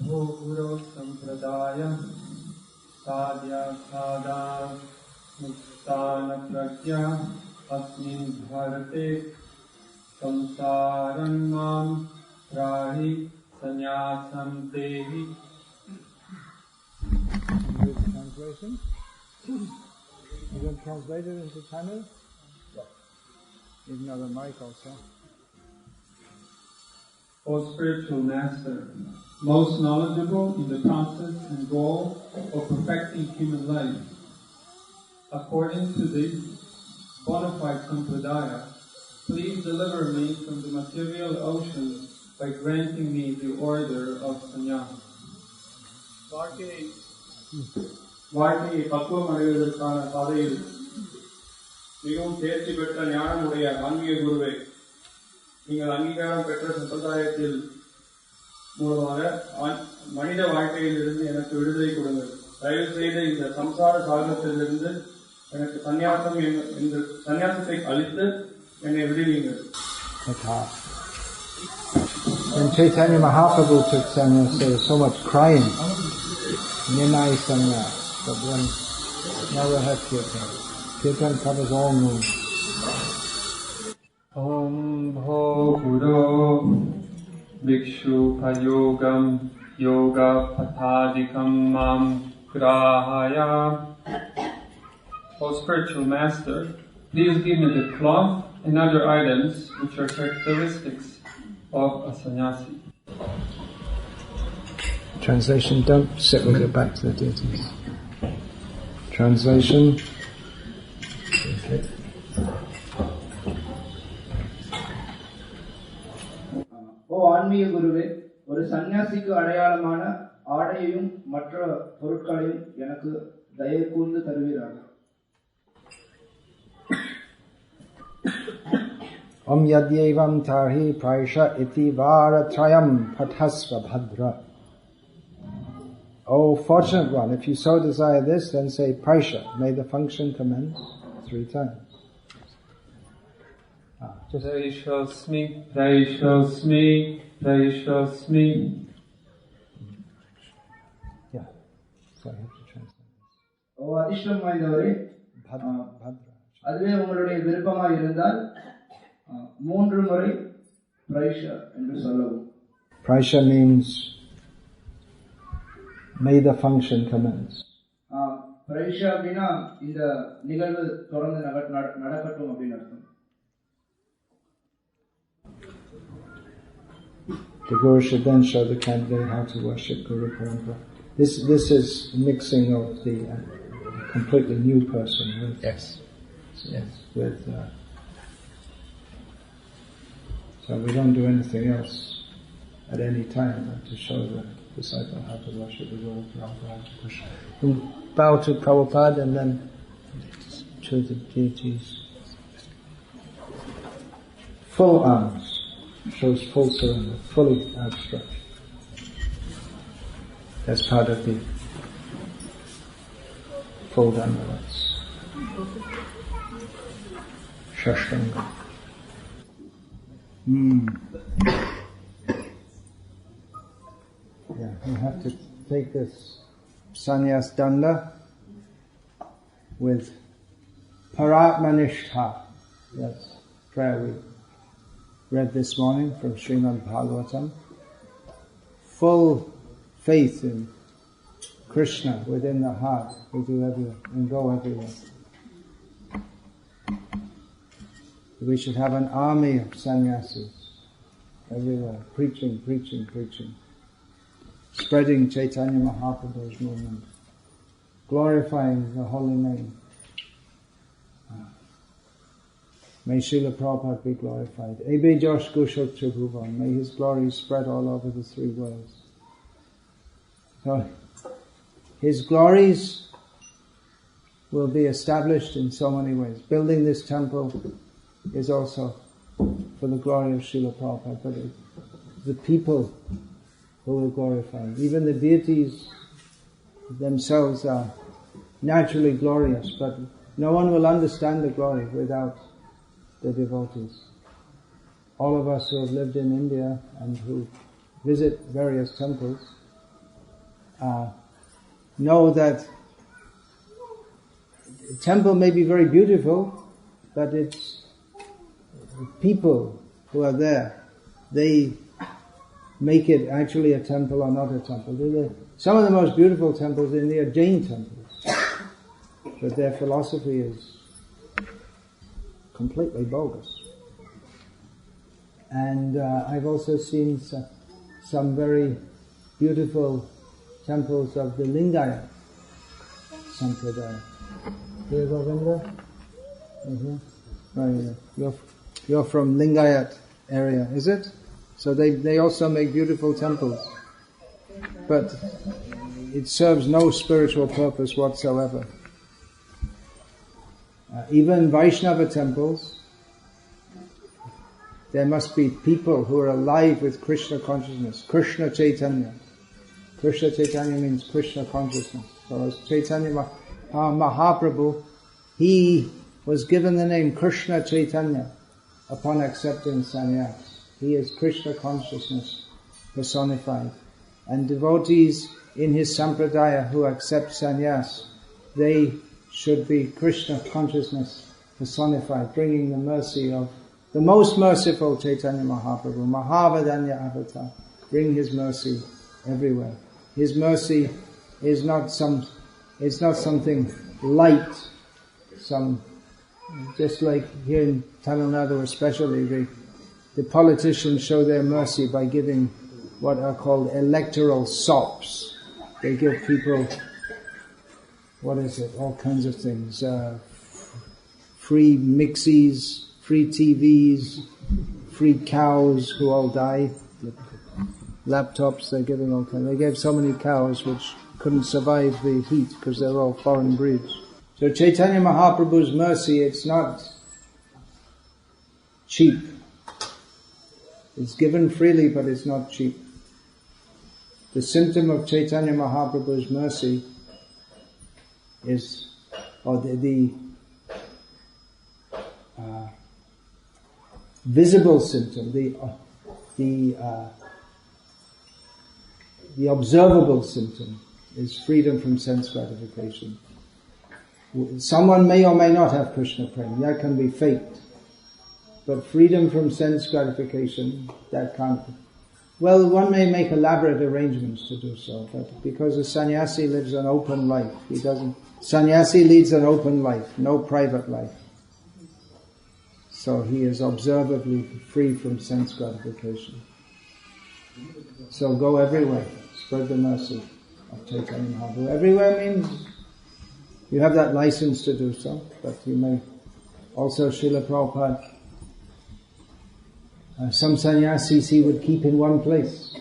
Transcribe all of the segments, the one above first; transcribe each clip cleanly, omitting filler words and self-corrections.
Bhoguro Sampradaya Sadhya Sada Muktana Prajna Asmin Bharate Samsaranam Trahi Sannyasam Dehi. Translation? You can translate it into Tamil? There's another mic also. O spiritual master, most knowledgeable in the process and goal of perfecting human life, according to the bona fide sampradaya, please deliver me from the material ocean by granting me the order of sannyasa. வாழ்க்கையை பக்குவம் அடைவதற்கான பாதையில் மிகவும் தேர்ச்சி பெற்ற ஞானமுடைய ஆன்மீக குருவை, நீங்கள் அங்கீகாரம் பெற்ற சம்பிரதாயத்தில் மூலமாக மனித வாழ்க்கையில் இருந்து எனக்கு விடுதலை கொடுங்கள். தயவு செய்து இந்த சம்சார சாகரத்திலிருந்து எனக்கு சந்நியாசத்தை அளித்து என்னை விடுவீங்கள். When Chaitanya Mahaprabhu took sannyas, there was so much crying. Nimai sannyas. But then now we have Kirtan. Kirtan covers all moods. Om Bhoguro Bhikshu Payogam Yoga Patadikam Mam Grahaya. O spiritual master, please give me the cloth and other items which are characteristics of a sannyasi. Translation: don't sit with your back to the deities. Translation: ஓ ஆன்மீக குருவே, ஒரு சந்நியாசிக்கு அடையாளமான ஆடையையும் மற்ற பொருட்களையும் எனக்கு தயவு கூர்ந்து தருவீராக. Om yadyevam tarhi praisha iti varatrayam pathasva bhadra. O fortunate one, if you so desire this, then say praisha, may the function commence 3 times. Praishasmi, Praishasmi, Praishasmi. Yeah, so I have to translate this. ஓ அதிர்ஷ்டம் வாய்ந்தவரே, அதுவே உங்களுடைய விருப்பமாக இருந்தால் 3 முறை praisha என்று சொல்லவும். Praisha means may the function commence. praisha அப்படின்னா இந்த நிகழ்வு தொடர்ந்து நடக்கட்டும் அப்படின்னு அர்த்தம். The Guru should then show the candidate how to worship Guru Parampara. This is mixing of the completely new person with so we don't do anything else at any time but to show the disciple how to worship the Guru Parampara. We bow to Prabhupada and then to the deities. Full arms shows full surrender, fully outstretched. That's part of the full dandavats. Shashtanga. Yeah, we have to take this sannyas danda with paratmanishtha. That's prayer we read this morning from Srimad Bhagavatam. Full faith in Krishna within the heart, we do everywhere and go everywhere. We should have an army of sannyasis everywhere, preaching, spreading Chaitanya Mahaprabhu's movement, glorifying the holy name. May Srila Prabhupada be glorified. Ebe Josh Gushok Tribhuvan. May his glory spread all over the 3 worlds. So, his glories will be established in so many ways. Building this temple is also for the glory of Srila Prabhupada, but the people who will glorify him. Even the deities themselves are naturally glorious, but no one will understand the glory without the devotees. All of us who have lived in India and who visit various temples know that the temple may be very beautiful, but it's the people who are there, they make it actually a temple or not a temple. Some of the most beautiful temples in there are Jain temples, but their philosophy is completely bogus. And I've also seen some very beautiful temples of the Lingayat Sampradaya. Here, Govinda? Oh, yeah. You're from Lingayat area, is it? So they also make beautiful temples. But it serves no spiritual purpose whatsoever. Even Vaishnava temples, there must be people who are alive with Krishna consciousness, Krishna Chaitanya. Krishna Chaitanya means Krishna consciousness. So as Chaitanya Mahaprabhu, he was given the name Krishna Chaitanya upon accepting sannyas. He is Krishna consciousness personified. And devotees in his sampradaya who accept sannyas, they should be Krishna consciousness personified, bringing the mercy of the most merciful Chaitanya Mahaprabhu, Mahavadanya Avatar, bring his mercy everywhere. His mercy is not something light, just like here in Tamil Nadu especially, the politicians show their mercy by giving what are called electoral sops. They give people, all kinds of things, free mixies, free TVs, free cows who all die, laptops, they're giving all kinds. They gave so many cows which couldn't survive the heat because they're all foreign breeds. So Chaitanya Mahaprabhu's mercy, it's not cheap. It's given freely, but it's not cheap. The symptom of Chaitanya Mahaprabhu's mercy is, or the visible symptom, the observable symptom is freedom from sense gratification. Someone may or may not have Krishna prema, that can be faked. But freedom from sense gratification, that can't. Well, one may make elaborate arrangements to do so, but because a sannyasi lives an open life, sannyasi leads an open life, no private life. So he is observably free from sense gratification. So go everywhere, spread the mercy of Chaitanya Mahaprabhu. Everywhere means you have that license to do so, but you may also, Srila Prabhupada, some sannyasis he would keep in one place,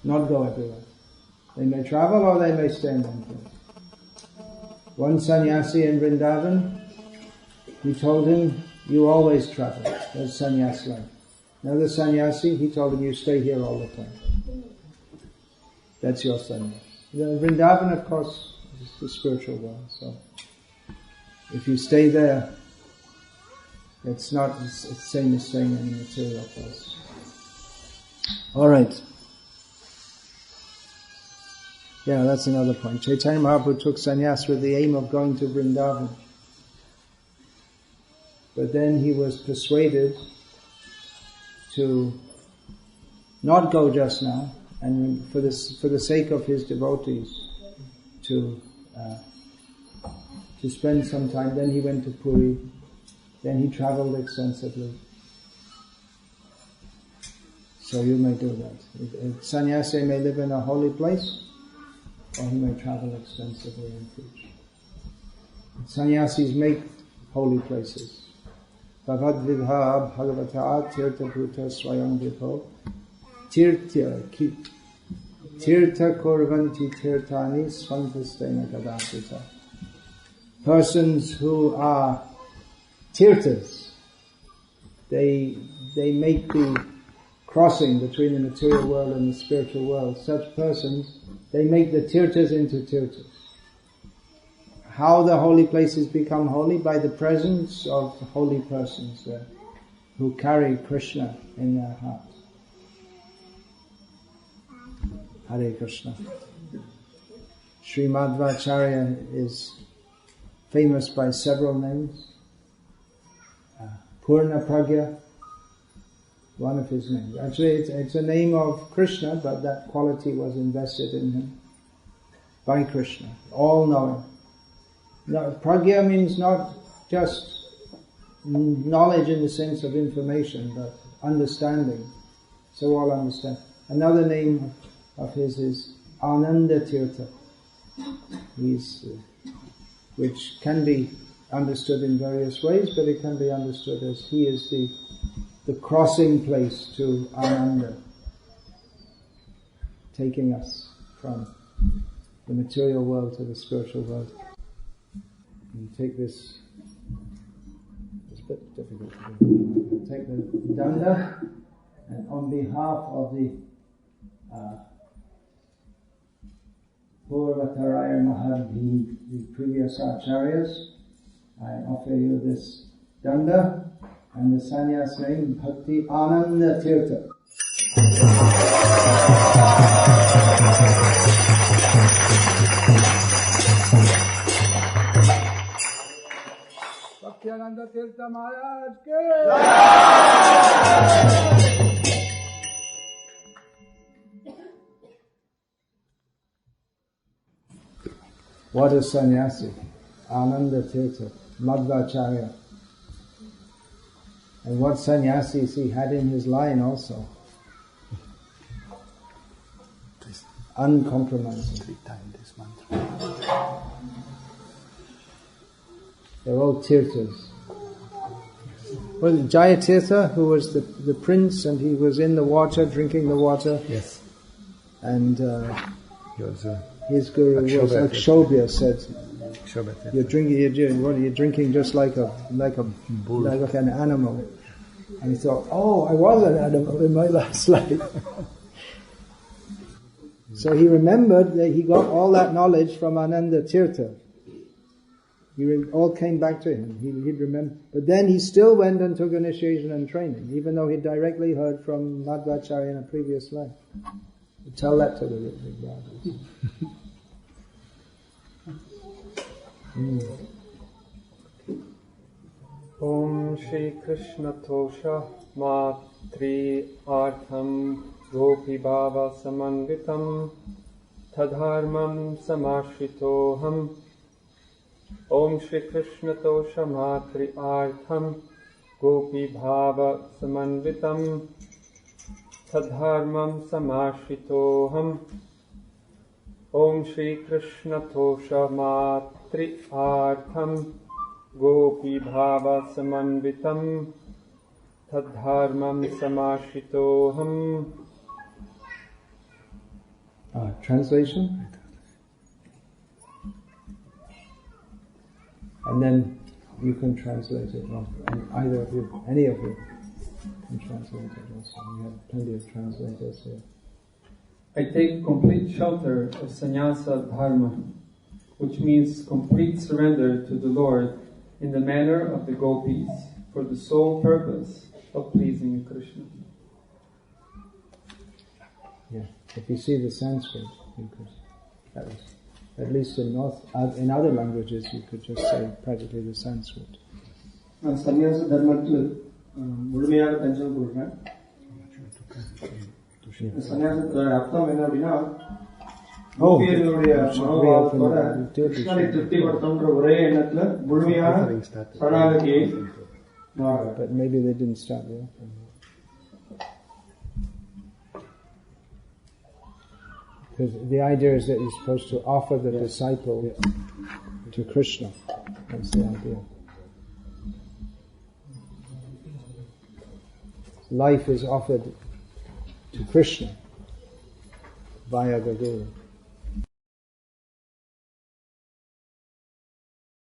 not go everywhere. They may travel or they may stay in one place. One sannyasi in Vrindavan, he told him, you always travel. That's sannyas life. Another sannyasi, he told him, you stay here all the time. That's your sannyas. Vrindavan, of course, is the spiritual world. So if you stay there, it's not the same as staying in a material place. Alright. Yeah, that's another point. Chaitanya Mahaprabhu took sannyas with the aim of going to Vrindavan. But then he was persuaded to not go just now, and for the sake of his devotees, to spend some time. Then he went to Puri. Then he traveled extensively. So you may do that. A sannyasi may live in a holy place, or he may travel extensively and preach. Sannyasis make holy places. Bhavad vidha bhagavata tirtha bhuta swayam vipo tirtha kurvanti tirthani svantastena kadapita. Persons who are tirthas, they make the crossing between the material world and the spiritual world. Such persons, they make the tirthas into tirthas. How the holy places become holy? By the presence of holy persons there, who carry Krishna in their heart. Hare Krishna. Sri Madhvacharya is famous by several names. Purna Pragya, one of his names. Actually, it's a name of Krishna, but that quality was invested in him by Krishna, all-knowing. Now, Pragya means not just knowledge in the sense of information, but understanding. So all understand. Another name of his is Ananda Tirtha. Which can be understood in various ways, but it can be understood as he is the crossing place to Ananda, taking us from the material world to the spiritual world. You take this, it's a bit difficult to do. Take the danda, and on behalf of the Purvataraya Mahadhi, the previous acharyas, I offer you this danda and the sannyasa name Bhakti Ananda Tirtha. Bhakti Ananda Tirtha Maharaj ki! What is sannyasi? Ananda Tirtha, Madhvacharya. And what sannyasis he had in his line also. Uncompromising. They're all Tirthas. Well, Jaya Tirtha, who was the prince, and he was in the water, drinking the water. Yes. And his guru was Akshobhya said, you're drinking just like an animal. And he thought, oh, I was an animal in my last life. So he remembered that he got all that knowledge from Ananda Tirtha. All came back to him. He'd remember. But then he still went and took initiation and training, even though he directly heard from Madhvacharya in a previous life. Tell that to the big brothers. Om Shri Krishna Tosha Matri Artham Gopi Bhava Samanvitam Tadharmam Samashritoham. Om Shri Krishna Tosha Matri Artham Gopi Bhava Samanvitam Tadharmam Samashritoham. Om Shri Krishna Tosha Matri Artham Gopi Bhava Samanvitam Tadharmam Samashritoham. Translation? And then you can translate it, and either of you, any of you can translate it also. We have plenty of translators here. I take complete shelter of Sannyasa Dharma, which means complete surrender to the Lord in the manner of the gopis, for the sole purpose of pleasing Krishna. Yeah, if you see the Sanskrit, you could, that was, at least in other languages, you could just say practically the Sanskrit. Sannyasa Dharma முழுமையாக தஞ்சம் கொள்றேன். சன்னியாசத்தோட அர்த்தம் என்ன அப்படின்னா, கோபியர்களுடைய மனோபாவத்தோட கிருஷ்ணனை திருப்திப்படுத்தன்ற ஒரே எண்ணத்துல முழுமையான சரணாகதியை மாறுறேன். But maybe they didn't start there. Because the idea is that you're supposed to offer the disciple to Krishna. That's the idea. Life is offered to Krishna via the Guru.